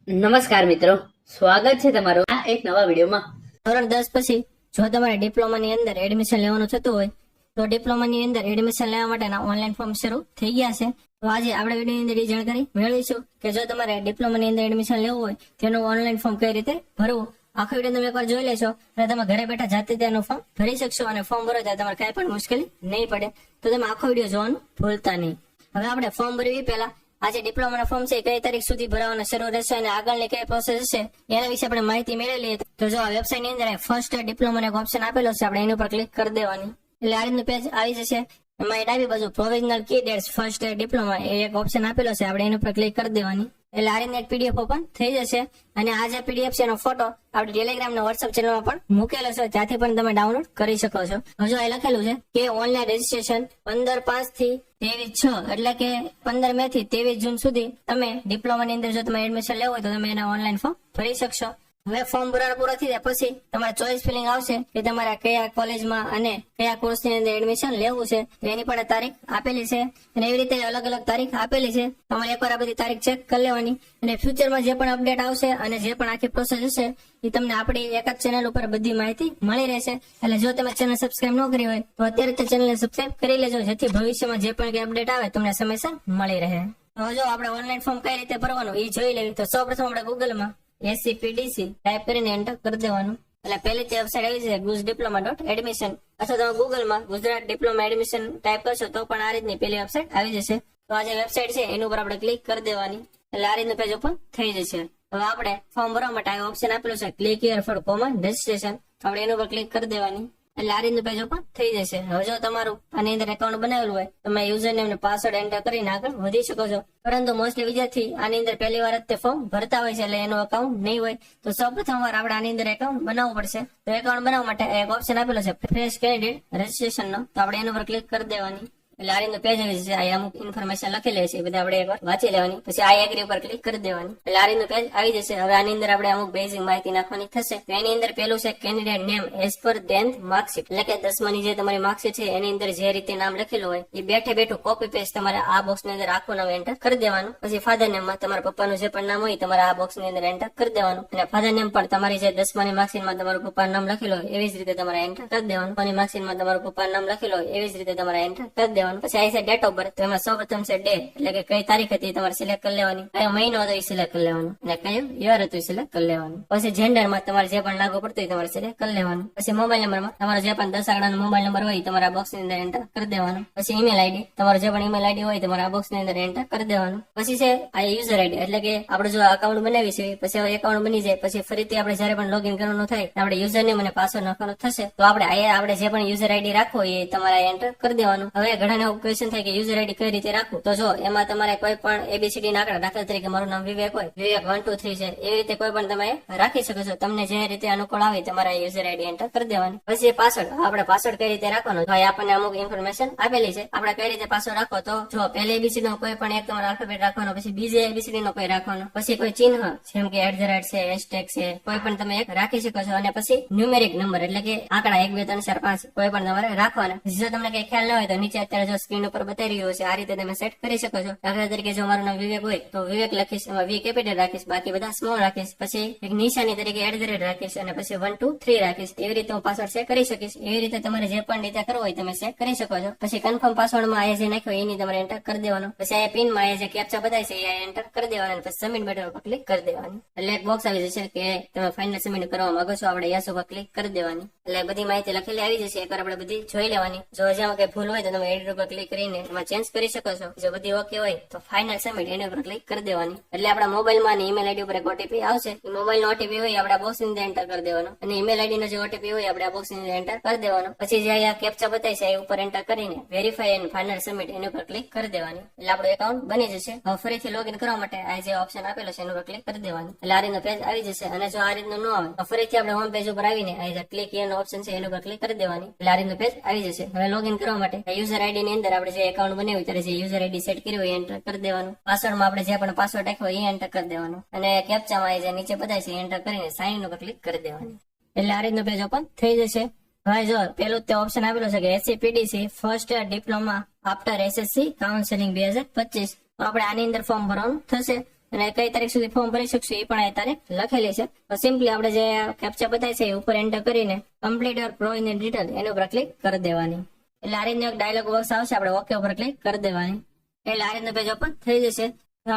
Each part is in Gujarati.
નમસ્કાર મિત્રો, સ્વાગત છે તમારું આ એક નવા વિડીયોમાં. ધોરણ 10 પછી જો તમારે ડિપ્લોમાની અંદર એડમિશન લેવાનું થતું હોય તો ડિપ્લોમાની અંદર એડમિશન લેવા માટેના ઓનલાઈન ફોર્મ શરૂ થઈ ગયા છે. તો આજે આપણે વિડીયોની અંદર એ જાણકારી મેળવીશું કે જો તમારે ડિપ્લોમાની અંદર એડમિશન લેવું હોય તેનું ઓનલાઈન ફોર્મ કઈ રીતે ભરવું. આખો વિડીયો તમે એકવાર જોઈ લેશો અને તમે ઘરે બેઠા જાતે તેનું ફોર્મ ભરી શકશો અને ફોર્મ ભરો ત્યારે તમારે કઈ પણ મુશ્કેલી નહીં પડે. તો તમે આખો વિડીયો જોવાનું ભૂલતા નહીં. હવે આપણે ફોર્મ ભરવી પહેલા આજે ડિપ્લોમાના ફોર્મ છે કઈ તારીખ સુધી ભરવાના શરૂ રહેશે અને આગળની કઈ પ્રોસેસ હશે એના વિશે આપણે માહિતી મેળવી લઈએ. તો જો આ વેબસાઇટ ની અંદર ફર્સ્ટ ડિપ્લોમાનો એક ઓપ્શન આપેલો છે, આપણે એની ઉપર ક્લિક કરી દેવાની એટલે આ રીતનું પેજ આવી જશે. એમાં ડાબી બાજુ પ્રોવિઝનલ કી ડેટ્સ ફર્સ્ટ ડિપ્લોમા એ એક ઓપ્શન આપેલો છે, આપણે એની ઉપર ક્લિક કરી દેવાની એટલે આ રીતની એક પીડીએફ ઓપન થઈ જશે. અને આ જે પીડીએફ છે એનો ફોટો આપણે ટેલિગ્રામ ના વોટ્સઅપ ચેનલમાં પણ મૂકેલો છે, ત્યાંથી પણ તમે ડાઉનલોડ કરી શકો છો. હજુ અહીં લખેલું છે કે ઓનલાઈન રજીસ્ટ્રેશન 15/5 થી 23/6 એટલે કે 15 મે થી 23 જૂન સુધી તમે ડિપ્લોમાની અંદર જો તમે એડમિશન લેવું હોય તો તમે એના ઓનલાઈન ફોર્મ ભરી શકશો. હવે ફોર્મ ભરવાનું પૂરો થઈ જાય પછી તમારે ચોઇસ ફિલિંગ આવશે કે તમારે કયા કોલેજમાં અને કયા કોર્સની અંદર એડમિશન લેવું છે, તો એની પણ તારીખ આપેલી છે અને એવી રીતે અલગ અલગ તારીખ આપેલી છે. તમારે એકવાર આ બધી તારીખ ચેક કરી લેવાની અને ફ્યુચરમાં જે પણ અપડેટ આવશે અને જે પણ આખી પ્રોસેસ હશે એ તમને આપણી એક જ ચેનલ ઉપર બધી માહિતી મળી રહેશે. એટલે જો તમે ચેનલ સબસ્ક્રાઇબ ન કરી હોય તો અત્યારે તે ચેનલને સબસ્ક્રાઇબ કરી લેજો, જેથી ભવિષ્યમાં જે પણ અપડેટ આવે તમને સમયસર મળી રહે. તો જો આપણે ઓનલાઈન ફોર્મ કઈ રીતે ભરવાનું એ જોઈ લેવી. તો સૌપ્રથમ આપણે ગૂગલમાં SCPDC ટાઈપ કરીને એન્ટર કરી દેવાનું એટલે પહેલી તે વેબસાઇટ આવી છે guzdiploma.admission અથવા તમે ગૂગલમાં ગુજરાત ડિપ્લોમા એડમિશન ટાઈપ કરશો તો પણ આ રીતની પહેલી વેબસાઇટ આવી જશે. તો આ જે વેબસાઇટ છે એની ઉપર આપણે ક્લિક કરી દેવાની એટલે આ રીતનું પેજ ઓપન થઈ જશે. હવે આપણે ફોર્મ ભરવા માટે આ ઓપ્શન આપેલું છે click here for common registration, આપણે એની ઉપર ક્લિક કરી દેવાની એટલે આ રીતનું પેજ ઓપન થઈ જશે. હવે જો તમારું આની અંદર એકાઉન્ટ બનાવેલું હોય તમે યુઝર નેમ અને પાસવર્ડ એન્ટર કરીને આગળ વધી શકો છો. પરંતુ મોસ્ટલી વિદ્યાર્થી આની અંદર પહેલી વાર જ તે ફોર્મ ભરતા હોય છે એટલે એનું એકાઉન્ટ નહીં હોય. તો સૌપ્રથમ વાર આપણે આની અંદર એકાઉન્ટ બનાવવું પડશે. તો એકાઉન્ટ બનાવવા માટે એક ઓપ્શન આપેલો છે ફ્રેશ કેન્ડિડેટ રજીસ્ટ્રેશન નો, તો આપણે એના પર ક્લિક કરી દેવાની એટલે આ રીતનું પેજ આવી જશે. આ અમુક ઇન્ફોર્મેશન લખેલી છે બધા આપણે એકવાર વાંચી લેવાની, પછી આ એગ્રી ઉપર ક્લિક કરી દેવાની એટલે આ રીતનું પેજ આવી જશે. હવે આની અંદર આપણે અમુક બેઝિક માહિતી નાખવાની થશે. તો એની અંદર પેલું છે candidate name as per 10th marksheet એટલે કે 10માની જે તમારી માર્કશીટ છે એની અંદર જે રીતે નામ લખેલું હોય એ બેઠે બેઠું કોપી પેસ્ટ તમારે આ બોક્સ ની અંદર આખું નામ એન્ટર કરી દેવાનું. પછી ફાધર નેમમાં તમારા પપ્પાનું જે પણ નામ હોય તમારે આ બોક્સ ની અંદર એન્ટર કરી દેવાનું અને ફાધર નેમ પણ તમારી જે 10માની માર્કશીટમાં તમારું પપ્પાનું નામ લખેલું હોય એવી જ રીતે તમારે એન્ટર કરી દેવાનું. અને માર્કશીટમાં તમારું પપ્પાનું નામ લખેલું હોય એવી જ રીતે તમારે એન્ટર કરી દેવાનું. પછી આ છે ડેટ ઓફ બર્થ, તો એમાં સૌપ્રથમ છે ડે એટલે કે કઈ તારીખ હતી તમારે સિલેક્ટ કરી લેવાની, કયો મહિનો હતો એ સિલેક્ટ કરી લેવાનું અને કયું યર હતું એ સિલેક્ટ કરી લેવાનું. પછી જેન્ડરમાં તમારે જે પણ લાગુ પડતું હોય તમારે સિલેક્ટ કરી લેવાનું. પછી મોબાઈલ નંબરમાં તમારો જે પણ 10 આંકડાનો મોબાઈલ નંબર હોય તમારે આ બોક્સ ની અંદર એન્ટર કરી દેવાનું. પછી ઈમેલ આઈડી તમારો જે પણ ઈમેલ આઈડી હોય તમારે આ બોક્સ ની અંદર એન્ટર કરી દેવાનું. પછી છે આ યુઝર આઈડી એટલે કે આપણે જો અકાઉન્ટ બનાવી છે પછી એકાઉન્ટ બની જાય પછી ફરીથી આપણે જયારે પણ લોગિન કરવાનું થાય આપણે યુઝર નેમ અને પાસવર્ડ નાખવાનું થશે. તો આપણે જે પણ યુઝર આઈડી રાખો એ તમારે એન્ટર કરી દેવાનું. હવે ઘણા ક્વેશ્ચન થાય કે યુઝર આઈડી કઈ રીતે રાખવું, તો જો એમાં તમારે કોઈ પણ ABCD ના આંકડા દાખલા તરીકે મારું નામ વિવેક હોય, વિવેક 1 2 3 છે એવી રીતે કોઈ પણ તમે રાખી શકો છો. તમને જે રીતે અનુકૂળ આવે તમારા યુઝર આઈડી એન્ટર કરી દેવાની. પછી પાસવર્ડ, આપણે પાસવર્ડ કઈ રીતે રાખવાનો આપણને અમુક ઇન્ફોર્મેશન આપેલી છે. આપણે કઈ રીતે પાસવર્ડ રાખો તો જો પહેલી ABCD નો કોઈ પણ એક તમારો આલ્ફાબેટ રાખવાનો, પછી બીજી ABCD નો કોઈ રાખવાનો, પછી કોઈ ચિહ્ન જેમ કે @ છે હેશટેગ છે કોઈ પણ તમે એક રાખી શકો છો. અને પછી ન્યુમેરિક નંબર એટલે કે આંકડા 1 2 3 4 5 કોઈ પણ તમારે રાખવાના. જો તમને કઈ ખ્યાલ ન હોય તો નીચે અત્યારે જો સ્ક્રીન ઉપર બતાવી રહ્યું છે આ રીતે તમે સેટ કરી શકો છો. દાખલા તરીકે જો મારું નામ વિવેક હોય તો વિવેક લખીશ, એમાં વી કેપિટલ રાખીશ, બાકી બધા સ્મોલ રાખીશ, પછી એક નિશાની તરીકે @ રાખીશ અને પછી 1 2 3 રાખીશ. એવી રીતે હું પાસવર્ડ સેટ કરી શકીશ. એવી રીતે તમારે જે પણ રીતે કરવો હોય તમે સેટ કરી શકો છો. પછી કન્ફર્મ પાસવર્ડમાં આ જે નાખ્યો એની તમારે એન્ટર કરી દેવાનો. પછી આ પિનમાં આ જે કેપ્ચા બતાવી છે એ એન્ટર કરી દેવાનો. પછી સબમિટ બટન ઉપર ક્લિક કરી દેવાની એટલે એક બોક્સ આવી જશે કે તમે ફાઇનલ સબમિટ કરવા માંગો છો, આપણે યસ ઉપર ક્લિક કરી દેવાની એટલે બધી માહિતી લખેલી આવી જશે. એકવાર આપણે બધી જોઈ લેવાની. જો હજામાં કઈ ભૂલ હોય તો તમે એડિટ ઉપર ક્લિક કરીને એમાં ચેન્જ કરી શકો છો. જો બધી ઓકે હોય તો ફાઇનલ સબમિટ એની ઉપર ક્લિક કરી દેવાની એટલે આપણા મોબાઈલમાં ઈમેલ આઈડી ઉપર એક ઓટીપી આવશે. મોબાઈલ નો ઓટીપી હોય આપણે બોક્સ ની અંદર એન્ટર કરી દેવાનો અને ઈમેલ આઈડી નો જે ઓટીપી હોય આપણે બોક્સ ની અંદર એન્ટર કરી દેવાનો. પછી જે અહીંયા કેપ્ચા બતાવી છે એ ઉપર એન્ટર કરીને વેરીફાઈ એન્ડ ફાઇનલ સબમિટ એની ઉપર ક્લિક કરી દેવાની એટલે આપણું એકાઉન્ટ બની જશે. હવે ફરીથી લોગિન કરવા માટે આ જે ઓપ્શન આપેલો છે એની ઉપર ક્લિક કરી દેવાની એટલે આ રીતનો પેજ આવી જશે. અને જો આ રીતનું ન આવે તો ફરીથી આપણે હોમ પેજ ઉપર આવીને આ જે ક્લિક હિયર નો ઓપ્શન છે એની ઉપર ક્લિક કરી દેવાની એટલે આ રીતનું પેજ આવી જશે. હવે લોગિન કરવા માટે યુઝર આઈડી ની અંદર આપણે જે એકાઉન્ટ બનાવ્યું ત્યારે જે યુઝર આઈડી સેટ કર્યું હોય એન્ટર કરી દેવાનું. પાસવર્ડમાં આપણે જે પણ પાસવર્ડ રાખ્યો એ એન્ટર કરી દેવાનું અને કેપ્ચામાં જે નીચે બતાવે છે એન્ટર કરીને સાઇન ઉપર ક્લિક કરી દેવાની એટલે આ રીતનું પેજ ઓપન થઈ જશે. હવે જો પેલું તે ઓપ્શન આપેલો છે કે SCPDC first diploma after SSC counselling 2025 આપણે આની અંદર ફોર્મ ભરવાનું થશે. અને કઈ તારીખ સુધી ફોર્મ ભરી શકશું એ પણ આ તારીખ લખેલી છે. તો સિમ્પલી આપણે જે કેપ્ચા બતાવી છે એ ઉપર એન્ટર કરીને કમ્પ્લીટ યોર પ્રોવિઝન ડિટેલ એની ઉપર ક્લિક કરી દેવાની. એટલે આ રીતનો એક ડાયલોગ બોક્સ આવશે, આપણે ઓકે ઉપર ક્લિક કરી દેવાની. એટલે આ રીતનું પેજ ઓપન થઈ જશે.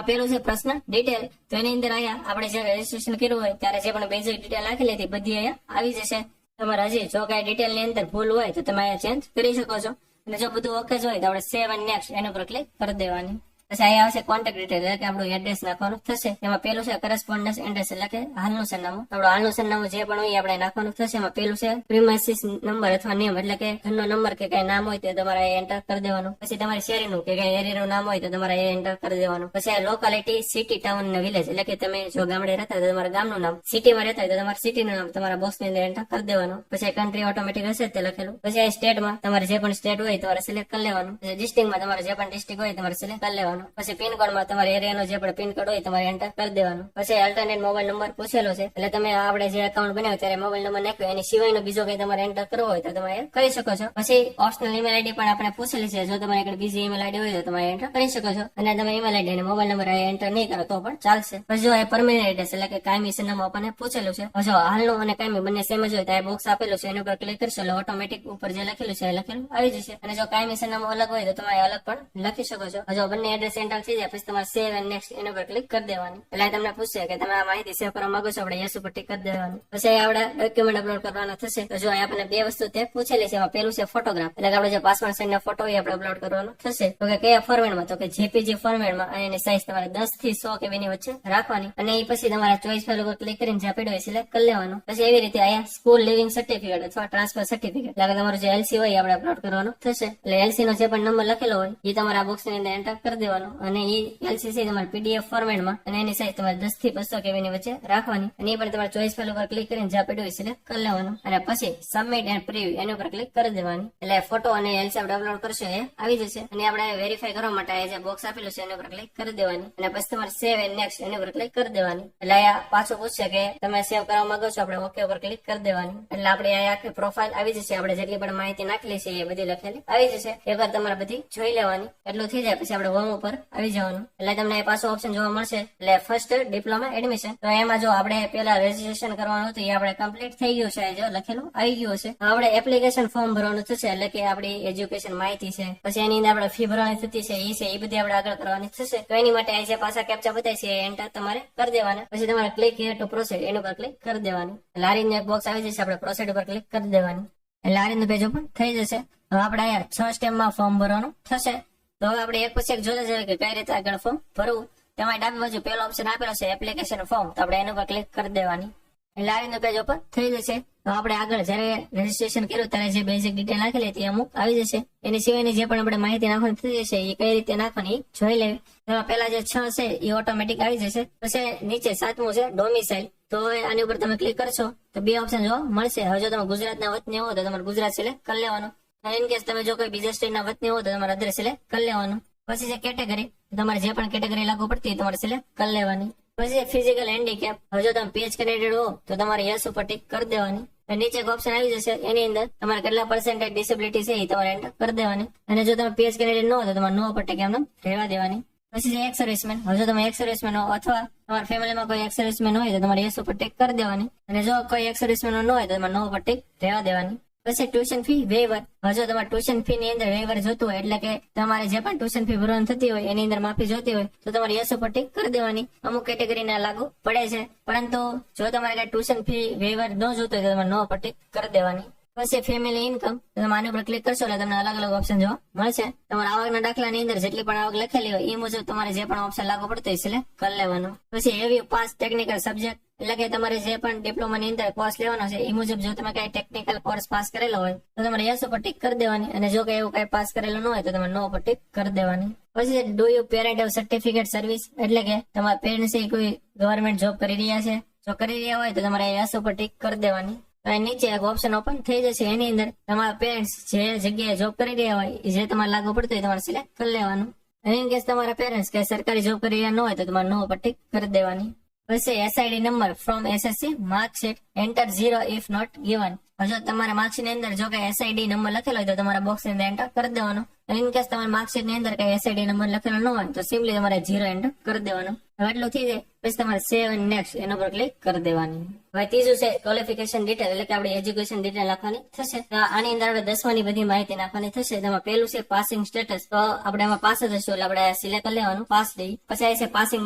પેલું છે પ્રશ્ન ડિટેલ, તો એની અંદર અહીંયા આપણે જે રજીસ્ટ્રેશન કર્યું હોય ત્યારે જે પણ બેઝિક ડિટેલ નાખેલી હતી બધી અહીંયા આવી જશે. તમારે હજી જો કઈ ડિટેલ ની અંદર ભૂલ હોય તો તમે અહીંયા ચેન્જ કરી શકો છો. અને જો બધું ઓકે જ હોય તો આપણે સેવ એન્ડ નેક્સ્ટ એના ઉપર ક્લિક કરી દેવાની. પછી અહીંયા આવશે કોન્ટેક્ટ ડિટેલ, એટલે કે આપણું એડ્રેસ નાખવાનું થશે. એમાં પેલું છે કરસ્પોન્ડન્સ એડ્રેસ, એટલે કે હાલનું સરનામું. આપણું હાલનું સરનામું જે પણ હોય આપણે નાખવાનું થશે. એમાં પેલું છે પ્રીમાઇસીસ નંબર અથવા નિયમ, એટલે કે ઘરનો નંબર કે કઈ નામ હોય તે તમારે એન્ટર કરી દેવાનું. પછી તમારી શેરીનું કે કઈ એરિયાનું નામ હોય તો તમારે એન્ટર કરી દેવાનું. પછી આ લોકાલિટી સિટી, ટાઉન ને વિલેજ, એટલે કે તમે જો ગામડે રહેતા હોય તો તમારા ગામનું નામ, સિટીમાં રહેતા હોય તો તમારા સિટીનું નામ તમારા બોક્સ ની અંદર એન્ટર કરી દેવાનું. પછી કન્ટ્રી ઓટોમેટિક હશે તે લખેલું. પછી આ સ્ટેટમાં તમારે જે પણ સ્ટેટ હોય તમારે સિલેક્ટ કરી લેવાનું. પછી ડિસ્ટ્રિક્ટમાં તમારે જે પણ ડિસ્ટ્રિક્ટ હોય તમારે સિલેક્ટ કરી લેવાનું. પછી પિનકોડ તમારા એરિયાનો જે પણ પિનકોડ હોય તમારે એન્ટર કરી દેવાનું. પછી અલ્ટરનેટ મોબાઈલ નંબર પૂછેલો છે, એટલે તમે આપણે જે એકાઉન્ટ બનાવ્યું ત્યારે મોબાઈલ નંબર નાખ્યો એની સિવાયનો બીજો કઈ તમારે એન્ટર કરવો હોય તો તમે કરી શકો છો. પછી ઓપ્શનલ ઈમેલ આઈડી પણ આપણે પૂછેલી છે, જો તમારે એક બીજી ઈમેલ આઈડી હોય તો તમે એન્ટર કરી શકો છો. અને તમે ઈમેલ આઈડી અને મોબાઈલ નંબર એન્ટર નહીં કરો તો પણ ચાલશે. પછી જો એ પરમેનન્ટ એડ્રેસ, એટલે કે કાયમી સરનામું આપણને પૂછેલું છે. જો હાલનું અને કાયમી બંને સેમ જ હોય તો આ બોક્સ આપેલું છે એની ઉપર ક્લિક કરશો એટલે ઓટોમેટિક ઉપર જે લખેલું છે એ લખેલું આવી જશે. અને જો કાયમી સરનામું અલગ હોય તો તમે અલગ પણ લખી શકો છો. જો બંને એડ્રેસ એન્ટર થઈ જાય પછી તમારે સેવ એન્ડ નેક્સ્ટ એના પર ક્લિક કરી દેવાની. એટલે તમને પૂછશે કે તમે આ માહિતી સેવ કરવા માંગો છો, આપણે યસ ઉપર ટિક કરી દેવાની. પછી આપણે ડોક્યુમેન્ટ અપલોડ કરવાના થશે. તો જો આપણને બે વસ્તુ તે પૂછેલી છે. એમાં પેલું છે ફોટોગ્રાફ, એટલે કે આપણે જે પાસપોર્ટ સાઇઝ ફોટો હોય આપણે અપલોડ કરવાનો થશે. તો કે કયા ફોર્મેટમાં, તો કે જેપીજી ફોર્મેટમાં. અને એની સાઇઝ તમારે 10 થી 100 KB ની વચ્ચે રાખવાની. અને એ પછી તમારા ચોઈસ ફાઇલ ઉપર ક્લિક કરીને જે પડ્યો હોય સિલેક્ટ કરી લેવાનું. પછી એવી રીતે અહીંયા સ્કૂલ લિવિંગ સર્ટિફિકેટ અથવા ટ્રાન્સફર સર્ટિફિકેટ, એટલે કે તમારું જે એલસી હોય આપણે અપલોડ કરવાનું થશે. એટલે એલસી નો જે પણ નંબર લખેલો હોય એ તમારા બોક્સ ની અંદર એન્ટર કરી દેવાનો. અને એ એલસી છે તમારે પીડીએફ ફોર્મેટમાં અને એની સાઇઝ તમારે 10 થી 200 KB ની વચ્ચે રાખવાની. અને એ પણ તમારે ચોઈસ ફાઇલ ઉપર ક્લિક કરીને જ્યાં પડ્યું હોય સિલેક્ટ કરી લેવાનું. અને પછી સબમિટ એન્ડ પ્રિવ્યુ એની ઉપર ક્લિક કરી દેવાની. એટલે ફોટો અને એલસી આપણે અપલોડ કરશો એ આવી જશે. અને આપણે વેરીફાઈ કરવા માટે આ જે બોક્સ આપેલું છે એની ઉપર ક્લિક કરી દેવાની. અને પછી તમારે સેવ એન્ડ નેક્સ્ટ એની ઉપર ક્લિક કરી દેવાની. એટલે અહીંયા પાછું પૂછશે કે તમે સેવ કરવા માંગો છો, આપણે ઓકે ઉપર ક્લિક કરી દેવાની. એટલે આપણે અહીંયા આખી પ્રોફાઇલ આવી જશે. આપણે જેટલી પણ માહિતી નાખેલી છે એ બધી લખેલી આવી જશે. એકવાર તમારે બધી જોઈ લેવાની. એટલું થઈ જાય પછી આપણે હોમ ઉપર આવી જવાનું. એટલે તમને પાછો ઓપ્શન જોવા મળશે, એટલે ફર્સ્ટ ડિપ્લોમા એડમિશન. તો એમાં જો આપણે પેલા રજીસ્ટ્રેશન કરવાનું હતું એ આપણે કમ્પ્લીટ થઈ ગયું છે, જો લખેલું આવી ગયું છે. આપણે એપ્લિકેશન ફોર્મ ભરવાનું થશે, એટલે કે આપણી એજ્યુકેશન માહિતી છે, પછી એની અંદર આપણે ફી ભરવાની થતી છે એ બધી આપણે આગળ કરવાની થશે. તો એની માટે જે પાછા કેપ્ચા બતાય છે એ એન્ટર તમારે કરી દેવાના. પછી તમારે ક્લિક હિયર ટુ પ્રોસીડ એની ઉપર ક્લિક કરી દેવાની. લારીનું એક બોક્સ આવી જશે, આપણે પ્રોસીડ ઉપર ક્લિક કરી દેવાની. લારીનું પેજ ઓપન થઈ જશે. હવે આપણે અહીંયા 6 સ્ટેપમાં ફોર્મ ભરવાનું થશે. તો હવે આપણે એક પછી એક જોતા જઈએ કે કઈ રીતે આગળ ફોર્મ ભરવું. તેમાં ડાબી બાજુ પેલો ઓપ્શન આપેલો છે એપ્લિકેશન ફોર્મ, તો આપણે એના પર ક્લિક કરી દેવાની. એટલે આવીને પેજ ઓપન થઈ જશે. તો આપણે આગળ જયારે રજીસ્ટ્રેશન કર્યું ત્યારે જે બેઝિક ડિટેલ નાખેલી હતી અમુક આવી જશે. એની સિવાયની જે પણ આપણે માહિતી નાખવાની થઈ જશે એ કઈ રીતે નાખવાની જોઈ લેવી. એમાં પેલા જે 6 છે એ ઓટોમેટિક આવી જશે. પછી નીચે 7મું છે ડોમિસાઇલ. તો આની ઉપર તમે ક્લિક કરશો તો બે ઓપ્શન જોવા મળશે. હવે જો તમે ગુજરાતના વતની હો તો તમારે ગુજરાત સિલેક્ટ કરી લેવાનું. અને ઇન કેસ તમે જો કોઈ બીજા સ્ટેટના વતની હો તો તમારે અધર સિલેક્ટ કરી લેવાનું. પછી જે કેટેગરી, તમારે જે પણ કેટેગરી લાગુ પડતી તમારે સિલેક્ટ કરી લેવાની. પછી ફિઝિકલ હેન્ડીકેપ, હવે જો તમે પીએચ કેન્ડિડેટ હો તો તમારે યસ ઉપર ટિક કરી દેવાની. નીચે એક ઓપ્શન આવી જશે, એની અંદર તમારે કેટલા પર્સન્ટેજ ડિસેબિલિટી છે એ તમારે એન્ટર કરી દેવાની. અને જો તમે પીએચ કેન્ડિડેટ ન હો તો તમારે નો ઉપર ટિક એમને રહેવા દેવાની. પછી જે એક્સ સર્વિસમેન, હવે જો તમે એક્સ સર્વિસમેન હો અથવા તમારા ફેમિલીમાં કોઈ એક્સ સર્વિસમેન હોય તો તમારે યસ ઉપર ટિક કરી દેવાની. અને જો કોઈ એક્સ સર્વિસમેન ન હોય તો તમારે નો ઉપર ટિક રહેવા દેવાની. પછી ટ્યુશન ફી વેવર, હવે જો તમારે ટ્યુશન ફી ની અંદર વેવર જોતું હોય, એટલે કે તમારે જે પણ ટ્યુશન ફી ભરવાની થતી હોય એની અંદર માફી જોતી હોય તો તમારે યસ ઉપર ટિક કરી દેવાની. અમુક કેટેગરીને લાગુ પડે છે, પરંતુ જો તમારે કઈ ટ્યુશન ફી વેવર ન જોતું હોય તો તમારે નો ઉપર ટિક કરી દેવાની. પછી ફેમિલી ઇન્કમ, તમે આની ઉપર ક્લિક કરશો એટલે તમને અલગ અલગ ઓપ્શન જોવા મળશે. તમારા આવકના દાખલાની અંદર જેટલી પણ આવક લખેલી હોય એ મુજબ તમારે જે પણ ઓપ્શન લાગુ પડતો હોય સિલેક્ટ કરી લેવાનું. પછી હેવી પાસ ટેકનિકલ સબ્જેક્ટ, એટલે કે તમારે જે પણ ડિપ્લોમા ની અંદર કોર્સ લેવાનો છે એ મુજબ જો તમે કઈ ટેકનિકલ કોર્સ પાસ કરેલો હોય તો તમારે યસ ઉપર ટિક કરી દેવાની. અને જો કઈ એવું કઈ પાસ કરેલું ન હોય તો તમારે નો ઉપર ટિક કરી દેવાની. પછી do you parent have certificate service, એટલે કે તમારા પેરેન્ટ્સ કોઈ ગવર્મેન્ટ જોબ કરી રહ્યા છે, જો કરી રહ્યા હોય તો તમારે યસ ઉપર ટિક કરી દેવાની. નીચે એક ઓપ્શન ઓપન થઈ જશે, એની અંદર તમારા પેરેન્ટ્સ જે જગ્યાએ જોબ કરી રહ્યા હોય જે તમારે લાગુ પડતું હોય તમારે સિલેક્ટ કરી લેવાનું. અને ઇન કેસ તમારા પેરેન્ટ્સ કે સરકારી જોબ કરી રહ્યા ન હોય તો તમારે નો ઉપર ટિક કરી દેવાની. પછી SID number from SSC marksheet enter 0 if not given, જો તમારા માર્કશીટ ની અંદર જો કઈ એસઆઈડી નંબર લખેલો હોય તો તમારા બોક્સ ની અંદર એન્ટર કરી દેવાનો. અને ઇન કેસ તમારા માર્કશીટ ની અંદર કઈ એસઆઈડી નંબર લખેલો ન હોય તો સિમ્પલી તમારે 0 એન્ટર કરી દેવાનો. હવે એટલું થઈ જાય પછી તમારે સેવ એન્ડ નેક્સ્ટ એના પર ક્લિક કરી દેવાની. હવે ત્રીજું છે ક્વોલિફિકેશન ડિટેલ, એટલે કે આપણે એજ્યુકેશન ડિટેલ નાખવાની થશે. આની અંદર આપણે 10માની બધી માહિતી નાખવાની થશે. તેમાં પહેલું છે પાસિંગ સ્ટેટસ, તો આપણે એમાં પાસ જ હશું એટલે આપણે સિલેક્ટ કરી લેવાનું પાસ ડે. પછી આ છે પાસિંગ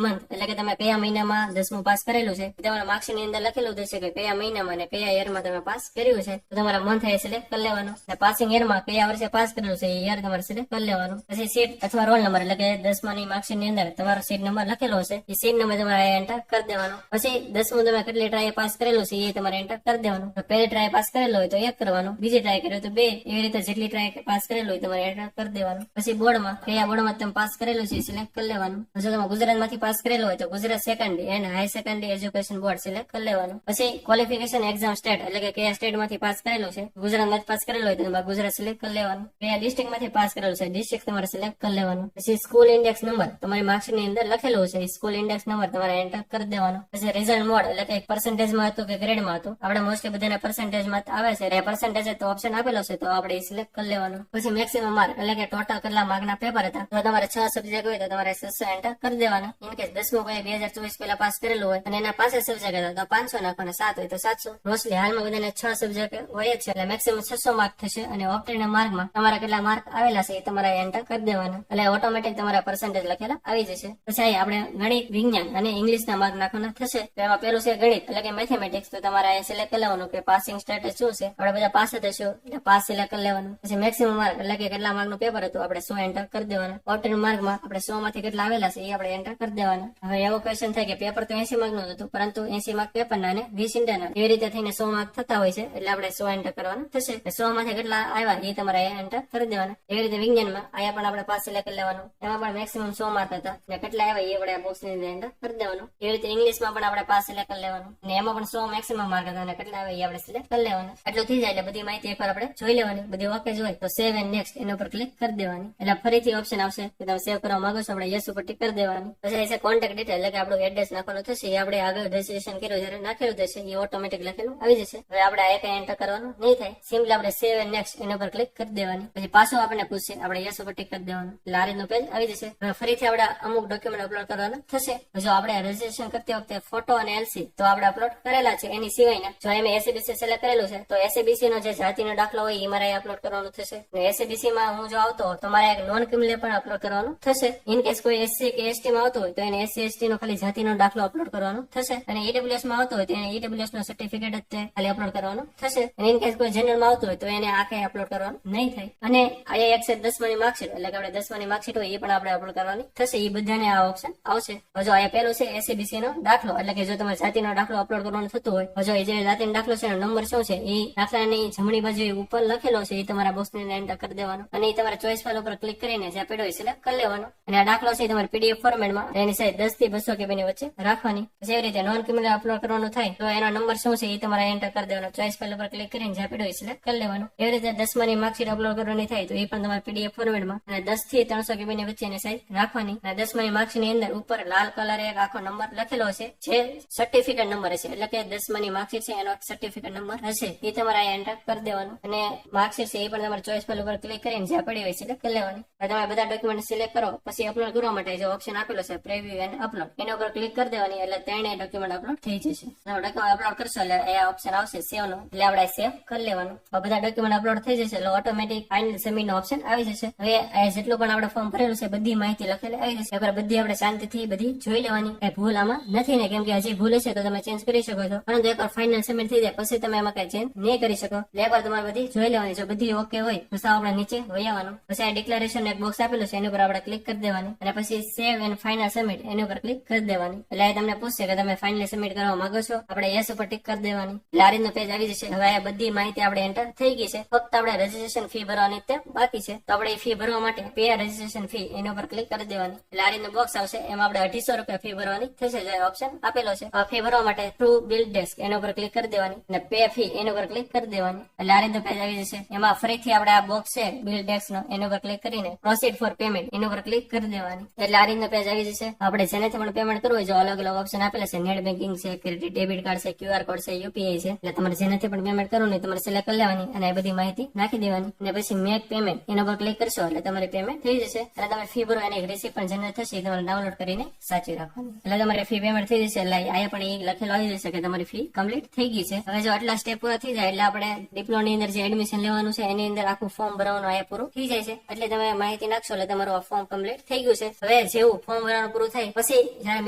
મંથ, એટલે કે તમે કયા મહિનામાં 10મું પાસ કરેલું છે. તમારા માર્કશીટ ની અંદર લખેલું થશે કે કયા મહિનામાં અને કયા યરમાં તમે પાસ કર્યું છે, તો તમારા મંથ એ સિલેક્ટ કરી લેવાનું. પાસિંગ યરમાં કયા વર્ષે પાસ કરેલું છે એ યર તમારે સિલેક્ટ કરી લેવાનું. પછી સીટ અથવા રોલ નંબર, એટલે કે 10માની માર્કશીટ ની અંદર તમારો સીટ નંબર લખેલો હશે, એ સીટ નંબર તમારે એન્ટર કરી દેવાનો. પછી 10મું તમે કેટલી ટ્રાય પાસ કરેલું છે એ તમારે એન્ટર કરી દેવાનું. તો પહેલી ટ્રાય પાસ કરેલો હોય તો 1 કરવાનું, બીજી ટ્રાય કર્યો તો 2, એવી રીતે જેટલી ટ્રાય પાસ કરેલું હોય તમારે એન્ટર કરી દેવાનું. પછી બોર્ડમાં કયા બોર્ડમાં તમે પાસ કરેલું છે સિલેક્ટ કરી લેવાનું. જો તમે ગુજરાતમાંથી પાસ કરેલું હોય તો Gujarat secondary and high secondary education board select કરી લેવાનું. પછી ક્વોલિફિકેશન એક્ઝામ સ્ટેટ, એટલે કે કયા સ્ટેટમાંથી પાસ કરેલું છે, ગુજરાતમાંથી પાસ કરેલું હોય તો તમારે ગુજરાત સિલેક્ટ કરી લેવાનું. કયા ડિસ્ટ્રિક્ટમાંથી પાસ કરેલું છે, ડિસ્ટ્રિક્ટ તમારે સિલેક્ટ કરી લેવાનું. પછી સ્કૂલ ઇન્ડેક્સ નંબર તમારી માર્કશીટ ની અંદર લખેલું છે, સ્કૂલ ઇન્ડેક્સ નંબર તમારે એન્ટર કરી દેવાનો. પછી રિઝલ્ટ મોડ, એટલે કે પર્સન્ટેજમાં હતું કે ગ્રેડમાં હતું, આપણે મોસ્ટલી બધાના પર્સન્ટેજમાં આવે છે, એ પર્સન્ટેજ તો ઓપ્શન આપેલો છે તો આપણે સિલેક્ટ કરી લેવાનું. પછી મેક્સિમમ માર્ક, એટલે કે ટોટલ કેટલા માર્કના પેપર હતા, તો તમારે 6 સબ્જેક્ટ હોય તો તમારે 600 એન્ટર કરી દેવાના. ઇન કેસ 10મું કોઈ 2024 પહેલા પાસ કરેલું હોય અને એના પાસે સબ્જેક્ટ હતા તો 500 નાખવાના, 7 હોય તો 700. મોસ્ટલી હાલમાં બધાને 6 સબ્જેક્ટ હોય જ છે, એટલે મેક્સિમમ 600 માર્ક થશે. અને ઓપ્ટેન માર્કમાં તમારા કેટલા માર્ક આવેલા છે એ તમારે એન્ટર કરી દેવાના, એટલે ઓટોમેટિક તમારા પર્સન્ટેજ લખેલા આવી જશે. પછી આપણે ગણિત, વિજ્ઞાન અને ઇંગ્લિશના માર્ક નાખવાના થશે. તો એમાં પેલું છે ગણિત, એટલે કે મેથેમેટિક્સ, તો તમારે સિલેક્ટ કરી લેવાનું કે પાસિંગ સ્ટેટસ શું છે, આપણે બધા પાસ જ હશું એટલે પાસ સિલેક્ટ કરી લેવાનું. પછી મેક્સિમમ માર્ક, એટલે કે કેટલા માર્કનું પેપર હતું આપણે 100 એન્ટર કરી દેવાના. ઓપ્ટેન માર્કમાં આપણે 100 માંથી કેટલા આવેલા છે એ આપણે એન્ટર કરી દેવાના. હવે એવો ક્વેશ્ચન થાય કે પેપર તો 80 માર્કનું હતું, પરંતુ 80 માર્ક પેપરના અને 20 ઇન્ટરનલ, એવી રીતે થઈને 100 માર્ક થતા હોય છે, એટલે આપણે 100 એન્ટર કરવાનું થશે. 100 માંથી કેટલા આવ્યા એ તમારે એન્ટર કરી દેવાના. એવી રીતે વિજ્ઞાનમાં આયા પણ આપણે પાસ સિલેક્ટ કરી લેવાનું, એમાં પણ મેક્સિમમ 100 માર્ક હતા અને કેટલા આવ્યા એ આપણે બોક્સ ની અંદર એન્ટર કરી દેવાનું. એવી રીતે ઇંગ્લિશમાં પણ આપણે પાસ સિલેક્ટ કરી લેવાનું અને એમાં પણ 100 મેક્સિમમ માર્ક હતા અને કેટલા આવ્યા એ આપણે સિલેક્ટ કરી લેવાના. એટલું થઈ જાય એટલે બધી માહિતી એકવાર આપણે જોઈ લેવાની. બધી ઓકે જ હોય તો સેવ એન્ડ નેક્સ્ટ એના ઉપર ક્લિક કરી દેવાની, એટલે ફરીથી ઓપ્શન આવશે કે તમે સેવ કરવા માંગો છો, આપણે યસ ઉપર ટિક કરી દેવાની. પછી છે કોન્ટેક્ટ ડિટેલ, એટલે કે આપણું એડ્રેસ નાખવાનું થશે, એ આપણે આગળ રજીસ્ટ્રેશન કર્યું જ્યારે નાખેલું થશે એ ઓટોમેટિક લખેલું આવી જશે. હવે આપણે આ કઈ એન્ટર કરવાનું નહીં થાય, સિમ્પલી આપણે સેવ એન્ડ નેક્સ્ટ એના ઉપર ક્લિક કરી દેવાની. પછી પાછું આપણને પૂછશે, આપણે યસ ઉપર ટિક કરી દેવાનું, એટલે આ રીતનું પેજ આવી જશે. હવે ફરીથી આપણે અમુક ડોક્યુમેન્ટ અપલોડ કરવાના થશે. જો આપણે રજીસ્ટ્રેશન કરતી વખતે ફોટો અને એલસી તો આપણે અપલોડ કરેલા છે, એની સિવાયના જો એમ એસએબીસી સિલેક્ટ કરેલું છે તો એસએબીસી નો જે જાતિનો દાખલો હોય એ મારે અપલોડ કરવાનું થશે. એસએબીસી માં હું જો આવતો તો મારે એક નોન ક્રિમિનલ પણ અપલોડ કરવાનું થશે. ઇન કેસ કોઈ એસસી કે એસટી માં આવતો હોય તો એને એસસી એસટી નો ખાલી જાતિનો દાખલો અપલોડ કરવાનો થશે. અને ઈડબ્લ્યુએસ માં આવતો હોય તો એને ઈડબ્લ્યુએસ નો સર્ટિફિકેટ જ ખાલી અપલોડ કરવાનું થશે. અને ઇન કેસ કોઈ જનરલ માં આવતો હોય તો એને આ કઈ અપલોડ કરવાનું નહીં થાય. અને આ એક છે 10માની માર્કશીટ, એટલે કે આપણે 10માની માર્કશીટ હોય એ પણ આપણે અપલોડ કરવાની થશે. એ બધાને આ ઓપ્શન આવશે. જો આ પેલું છે એસએબીસી નો દાખલો, એટલે કે જો તમારે જાતિનો દાખલો અપલોડ કરવાનો થતો હોય, જો એ જે જાતિનો દાખલો છે એનો નંબર શું છે એ દાખલાની જમણી બાજુ ઉપર લખેલો છે એ તમારા બોક્સ ની એન્ટર કરી દેવાનો. અને એ તમારે ચોઈસ ફાઇલ ઉપર ક્લિક કરીને જ્યાં પેડો સિલેક્ટ કરી લેવાનો. અને આ દાખલો છે તમારે પીડીએફ ફોર્મેટમાં એની સાઈઝ 10 થી 200 KB ની વચ્ચે રાખવાની. પછી એવી રીતે નોન ક્રિમિનલ અપલોડ કરવાનું થાય તો એનો નંબર શું છે એ તમારે એન્ટર કરી દેવાનો. ચોઈસ ફાઇલ ઉપર ક્લિક કરીને જ્યાં પેડો સિલેક્ટ કરી લેવાનો. એવી રીતે 10માની માર્કશીટ અપલોડ કરવાની થાય તો એ પણ તમારે પીડીએફ ફોર્મેટમાં અને 10 થી 300 KB ની વચ્ચે એની સાઈઝ રાખવાની. અને 10માની માર્કશીટ ની અંદર ઉપર લાલ કલર એક આખો નંબર લખેલો હશે જે સર્ટિફિકેટ નંબર હશે, એટલે કે 10માની માર્કશીટ છે એનો સર્ટિફિકેટ નંબર હશે એ તમારે આ એન્ટર કરી દેવાનું. અને માર્કશીટ છે એ પણ તમારે ચોઈસ ફાઇલ ઉપર ક્લિક કરીને જ્યાં પડી હોય સિલેક્ટ કરી લેવાની. તમે બધા ડોક્યુમેન્ટ સિલેક્ટ કરો પછી અપલોડ કરવા માટે જે ઓપ્શન આપેલો છે પ્રિવ્યુ એન્ડ અપલોડ એના ઉપર ક્લિક કરી દેવાની, એટલે ત્રણેય ડોક્યુમેન્ટ અપલોડ થઈ જશે. ડોક્યુમેન્ટ અપલોડ કરશો એટલે એ ઓપ્શન આવશે સેવ નો, એટલે આપણે સેવ કરી લેવાનું. બધા ડોક્યુમેન્ટ અપલોડ થઈ જશે એટલે ઓટોમેટિક ફાઇનલ સબમિટ નો ઓપ્શન આવી જશે. હવે જેટલું પણ આપણે ફોર્મ ભરેલું છે બધી માહિતી લખેલી આવી જશે. એકવાર બધી આપણે શાંતિથી બધી જોઈ લેવાની, કઈ ભૂલ આમાં નથી ને, કેમ કે હજી ભૂલ હશે તો તમે ચેન્જ કરી શકો છો, પરંતુ એકવાર ફાઇનલ સબમિટ થઈ જાય પછી તમે એમાં કઈ ચેન્જ નહીં કરી શકો. એટલે એકવાર તમારે બધી જોઈ લેવાની. જો બધી ઓકે હોય તો સાવ આપણે નીચે વહી આવવાનું. પછી આ ડિક્લેરેશન એક બોક્સ આપેલું છે એની ઉપર આપણે ક્લિક કરી દેવાની અને પછી સેવ એન્ડ ફાઇનલ સબમિટ એની ઉપર ક્લિક કરી દેવાની. એટલે એ તમને પૂછશે કે તમે ફાઇનલી સબમિટ કરવા માંગો છો, આપણે યસ ઉપર ટિક કરી દેવાની. એટલે આ રીતનું પેજ આવી જશે. હવે આ બધી માહિતી આપણે એન્ટર થઈ ગઈ છે, ફક્ત આપણે રજીસ્ટ્રેશન ફી ભરવાની તે બાકી છે. તો આપણે ફી ભરવા માટે પે રજીસ્ટ્રેશન ફી એના ઉપર ક્લિક કરી દેવાની. એટલે આ રીતનું બોક્સ આવશે, એમાં આપણે 250 રૂપિયા ફી ભરવાની થશે જે ઓપ્શન આપેલો છે. ફી ભરવા માટે થ્રુ બિલ ડેસ્ક એના ઉપર ક્લિક કરી દેવાની અને પે ફી એના ઉપર ક્લિક કરી દેવાની. એટલે આ રીતનું પેજ આવી જશે. એમાં ફરીથી આપણે આ બોક્સ છે બિલ ડેસ્ક નો એના ઉપર ક્લિક કરીને પ્રોસીડ ફોર પેમેન્ટ એના ઉપર ક્લિક કરી દેવાની. એટલે આ રીતનું પેજ આવી જશે. આપણે જેનાથી પણ પેમેન્ટ કરવું હોય જો અલગ અલગ ઓપ્શન આપેલા છે, નેટ બેન્કિંગ છે, ક્રેડિટ ડેબિટ કાર્ડ છે, QR કોડ છે, યુપીઆઈ છે, એટલે તમારે જેનાથી પણ પેમેન્ટ કરવું નહીં તમારે સિલેક્ટ કરી લેવાની અને એ બધી માહિતી નાખી દેવાની. અને પછી મેક પેમેન્ટ એના પર ક્લિક કરશો એટલે તમારી પેમેન્ટ થઈ જશે અને તમે ફી ભરો એની રિસીપ્ટ પણ જનરેટ થશે, તમારે ડાઉનલોડ કરીને સાચવી રાખવાની. એટલે તમારી ફી પેમેન્ટ થઈ જશે. એટલે અહીંયા પણ એ લખેલું આવી જશે કે તમારી ફી કમ્પ્લીટ થઈ ગઈ છે. હવે જો આટલા સ્ટેપ પૂરા થઈ જાય એટલે આપણે ડિપ્લોમા ની અંદર જે એડમિશન લેવાનું છે એની અંદર આખું ફોર્મ ભરવાનું અહીંયા પૂરું થઈ જાય છે. એટલે તમે માહિતી નાખશો એટલે તમારું આ ફોર્મ કમ્પ્લીટ થઈ ગયું છે. હવે જેવું ફોર્મ ભરવાનું પૂરું થાય પછી જયારે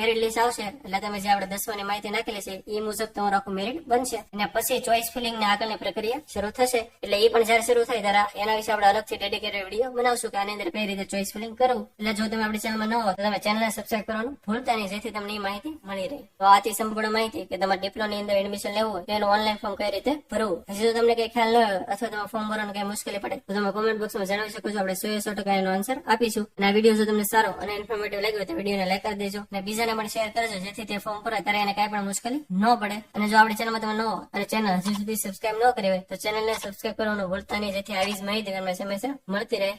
મેરિટ લિસ્ટ આવશે એટલે તમે જે આપણે 10 ની માહિતી નાખેલી છે એ મુજબ તમારું આખું મેરિટ બનશે અને પછી ચોઇસ ફિલિંગ ની આગળની પ્રક્રિયા શરૂ થશે. એટલે એ પણ જયારે શરૂ થાય ત્યારે એના વિશે આપણે અલગથી ડેડિકેટેડ વિડીયો બનાવશું કે આની અંદર કઈ રીતે ચોઇસ ફિલિંગ કરવું. એટલે જો તમે આપણી ચેનલમાં ન હો તો તમે ચેનલને સબસ્ક્રાઇબ કરવાનું ભૂલતા નહીં, જેથી તમને એ માહિતી મળી રહે. તો આથી સંપૂર્ણ માહિતી કે તમારે ડિપ્લોમા ની અંદર એડમિશન લેવું હોય તેનું ઓનલાઈન ફોર્મ કઈ રીતે ભરવું. હજી જો તમને કઈ ખ્યાલ ન હોય અથવા તમે ફોર્મ ભરવાનું કઈ મુશ્કેલી પડે તો તમે કોમેન્ટ બોક્સમાં જણાવી શકો છો. આપણે 100% એનો આન્સર આપીશું. અને આ વિડીયો જો તમને સારો અને ઇન્ફોર્મેટિવ લાગ્યો હોય તો વિડીયોને લાઈક કરી દેજો અને બીજાને પણ શેર કરજો, જેથી તે ફોર્મ ભરાય ત્યારે એને કઈ પણ મુશ્કેલી ન પડે. અને જો આપણી ચેનલમાં તમે ન હો અને ચેનલ હજી સુધી સબસ્ક્રાઇબ ન કરી હોય તો ચેનલને સબસ્ક્રાઇબ કરવાનું ભૂલતા નહીં, જેથી આવી જ માહિતી તમને સમયસર મળતી રહે.